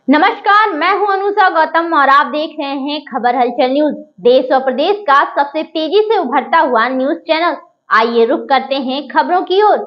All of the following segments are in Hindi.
नमस्कार, मैं हूं अनुषा गौतम और आप देख रहे हैं खबर हलचल न्यूज। देश और प्रदेश का सबसे तेजी से उभरता हुआ न्यूज चैनल। आइए रुक करते हैं खबरों की ओर।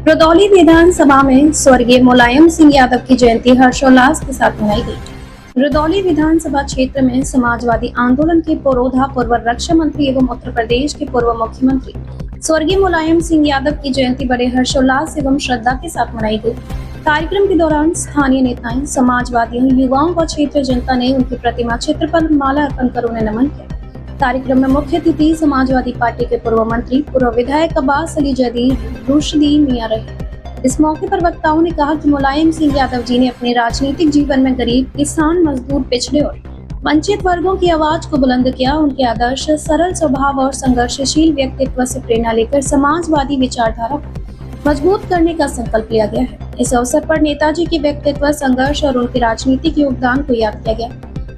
रुदौली विधानसभा में स्वर्गीय मुलायम सिंह यादव की जयंती हर्षोल्लास के साथ मनाई गई। रुदौली विधानसभा क्षेत्र में समाजवादी आंदोलन के पुरोधा पूर्व रक्षा मंत्री एवं उत्तर प्रदेश के पूर्व मुख्यमंत्री स्वर्गीय मुलायम सिंह यादव की जयंती बड़े हर्षोल्लास एवं श्रद्धा के साथ मनाई गई। कार्यक्रम के दौरान स्थानीय नेताएं, समाजवादियों, युवाओं व क्षेत्रीय जनता ने उनकी प्रतिमा चित्र पर माला अर्पण कर उन्हें नमन किया। कार्यक्रम में मुख्य अतिथि समाजवादी पार्टी के पूर्व मंत्री, पूर्व विधायक अब्बास अली जदीद रुशदी मियां रहे। इस मौके पर वक्ताओं ने कहा कि मुलायम सिंह यादव जी ने अपने राजनीतिक जीवन में गरीब, किसान, मजदूर, पिछड़े और वंचित वर्गों की आवाज को बुलंद किया। उनके आदर्श, सरल स्वभाव और संघर्षशील व्यक्तित्व से प्रेरणा लेकर समाजवादी विचारधारा को मजबूत करने का संकल्प लिया गया है। इस अवसर पर नेताजी के व्यक्तित्व, संघर्ष और उनके राजनीतिक योगदान को याद किया गया।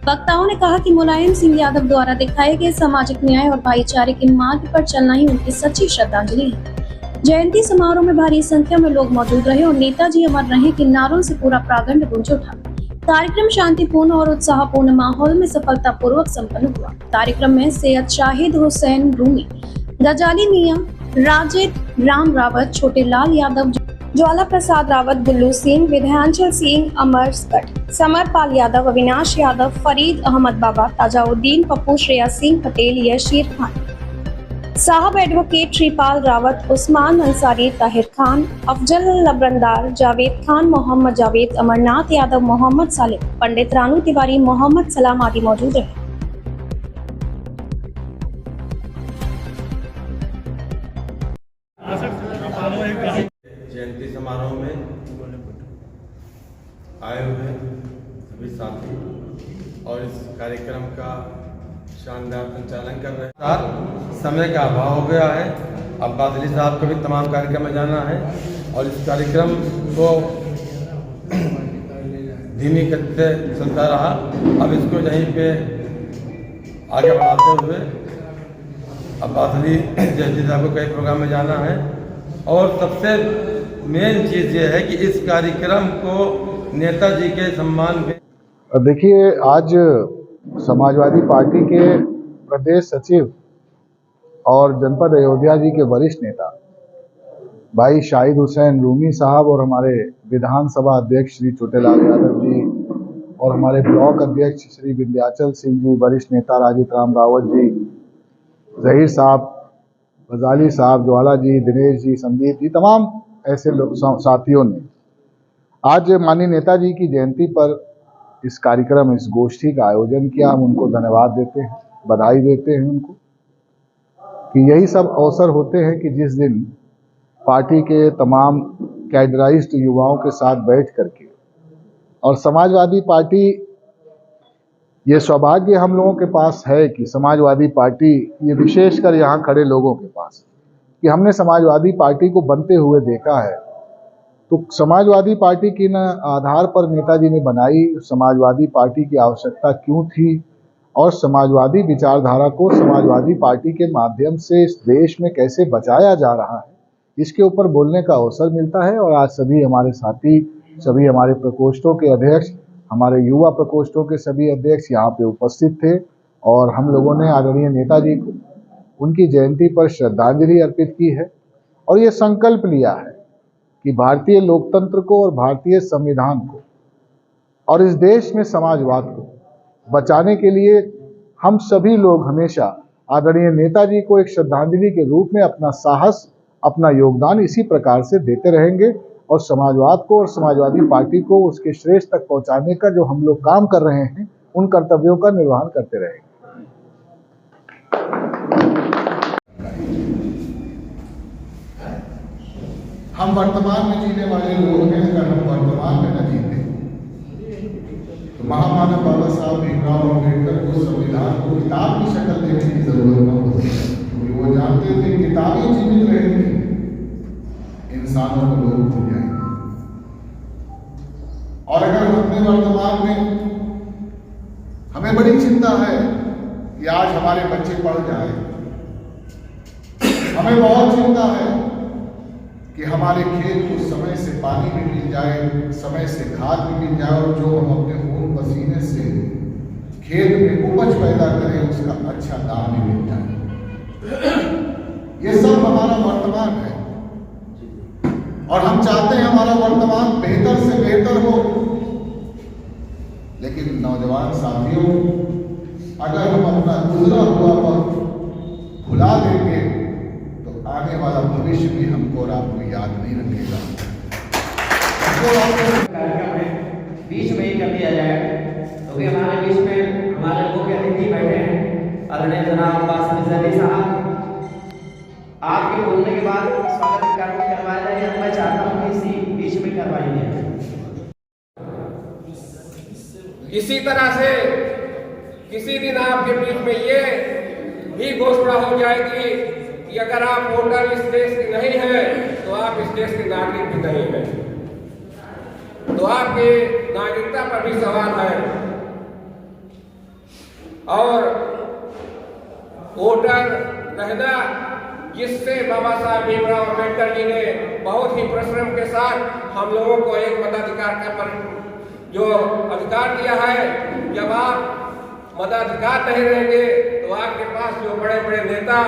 वक्ताओं ने कहा कि मुलायम सिंह यादव द्वारा दिखाए गए सामाजिक न्याय और भाईचारे के मार्ग पर चलना ही उनकी सच्ची श्रद्धांजलि है। जयंती समारोह में भारी संख्या में लोग मौजूद रहे और नेताजी अमर रहे के नारों से पूरा प्रांगण गूंज उठा। कार्यक्रम शांतिपूर्ण और उत्साहपूर्ण माहौल में सफलतापूर्वक संपन्न हुआ। कार्यक्रम में सैयद शाहिद हुसैन रूमी, गजाली मियां, राजेद राम रावत, छोटे लाल यादव, ज्वाला प्रसाद रावत, गुल्लू सिंह, विधांचल सिंह, अमर कट, समरपाल यादव, अविनाश यादव, फरीद अहमद बाबा, ताजाउद्दीन पप्पू, श्रेया सिंह पटेल, यशीर खान साहब, एडवोकेट श्रीपाल रावत, उस्मान अंसारी, ताहिर खान, अफजल लबरंदार, जावेद खान, मोहम्मद जावेद, अमरनाथ यादव, मोहम्मद सालिम, पंडित रानू तिवारी, मोहम्मद सलाम आदि मौजूद रहे। जयंती समारोह में आए हुए सभी साथी और इस कार्यक्रम का शानदार संचालन कर रहे हैं। समय का अभाव हो गया है, अब्बास अली साहब को भी तमाम कार्यक्रम में जाना है और इस कार्यक्रम को धीमी गति से चलता रहा। अब इसको यहीं पे आगे बढ़ाते हुए अब्बास अली जयंती साहब को कई प्रोग्राम में जाना है और सबसे मेन चीज़ ये है कि इस कार्यक्रम को नेताजी के सम्मान में। देखिए, आज समाजवादी पार्टी के प्रदेश सचिव और जनपद अयोध्या जी के वरिष्ठ नेता भाई शाहिद हुसैन रूमी साहब और हमारे विधानसभा अध्यक्ष श्री छोटेलाल यादव जी और हमारे ब्लॉक अध्यक्ष श्री विंध्याचल सिंह जी, वरिष्ठ नेता राजीव राम रावत जी, जहीर साहब, गजाली साहब, ज्वाला जी, दिनेश जी, संदीप जी, तमाम ऐसे लोग साथियों ने आज माननीय नेताजी की जयंती पर इस कार्यक्रम, इस गोष्ठी का आयोजन किया। हम उनको धन्यवाद देते हैं, बधाई देते हैं उनको कि यही सब अवसर होते हैं कि जिस दिन पार्टी के तमाम कैडराइज्ड युवाओं के साथ बैठ करके और समाजवादी पार्टी, ये सौभाग्य हम लोगों के पास है कि समाजवादी पार्टी, ये विशेषकर यहाँ खड़े लोगों के पास, कि हमने समाजवादी पार्टी को बनते हुए देखा है। तो समाजवादी पार्टी के न आधार पर नेताजी ने बनाई, समाजवादी पार्टी की आवश्यकता क्यों थी और समाजवादी विचारधारा को समाजवादी पार्टी के माध्यम से इस देश में कैसे बचाया जा रहा है, इसके ऊपर बोलने का अवसर मिलता है। और आज सभी हमारे साथी, सभी हमारे प्रकोष्ठों के अध्यक्ष, हमारे युवा प्रकोष्ठों के सभी अध्यक्ष यहाँ पे उपस्थित थे और हम लोगों ने आदरणीय नेताजी को उनकी जयंती पर श्रद्धांजलि अर्पित की है और ये संकल्प लिया है कि भारतीय लोकतंत्र को और भारतीय संविधान को और इस देश में समाजवाद को बचाने के लिए हम सभी लोग हमेशा आदरणीय नेताजी को एक श्रद्धांजलि के रूप में अपना साहस, अपना योगदान इसी प्रकार से देते रहेंगे और समाजवाद को और समाजवादी पार्टी को उसके श्रेष्ठ तक पहुंचाने का जो हम लोग काम कर रहे हैं, उन कर्तव्यों का निर्वहन करते रहेंगे। हम वर्तमान में जीने वाले लोग हैं। अगर हम वर्तमान में न जीते तो महामानव बाबा साहब भीमराव अम्बेडकर को संविधान को किताब की शक्ल देने की जरूरत न होती, क्योंकि वो जानते थे किताबें जीवित रहेंगी, इंसानों को लोग भूल जाएंगे। और अगर हम अपने वर्तमान में, हमें बड़ी चिंता है कि आज हमारे बच्चे पढ़ जाए, हमें बहुत चिंता है कि हमारे खेत को समय से पानी भी मिल जाए, समय से खाद भी मिल जाए और जो हम अपने खून पसीने से खेत में उपज पैदा करें उसका अच्छा दाम भी मिल जाए। ये सब हमारा वर्तमान है और हम चाहते हैं हमारा वर्तमान बेहतर से बेहतर हो। लेकिन नौजवान साथियों, अगर हम अपना गुजरा हुआ वक्त भुला देंगे तो आने वाला भविष्य भी हमको और आपको याद नहीं रखेगा। कार्यक्रम में बीच में ही कर दिया जाए, क्योंकि हमारे बीच में हमारे मुख्य अतिथि बैठे हैं आदरणीय जनाब अब्बास मिर्ज़ा साहब। आपके बोलने के बाद स्वागत कार्यक्रम करवाया जाए, मैं चाहता हूँ कि इसी बीच में करवाई जाए। इसी तरह से किसी दिन आपके बीच में ये भी घोषणा हो जाएगी कि अगर आप वोटर इस देश के नहीं हैं तो आप इस देश के नागरिक भी नहीं हैं, तो आपकी नागरिकता पर भी सवाल है। और वोटर रहना, जिससे बाबा साहब भीमराव अम्बेडकर जी ने बहुत ही परिश्रम के साथ हम लोगों को एक मताधिकार का जो अधिकार दिया है। जब आप मताधिकार नहीं रहेंगे तो आपके पास जो बड़े बड़े नेता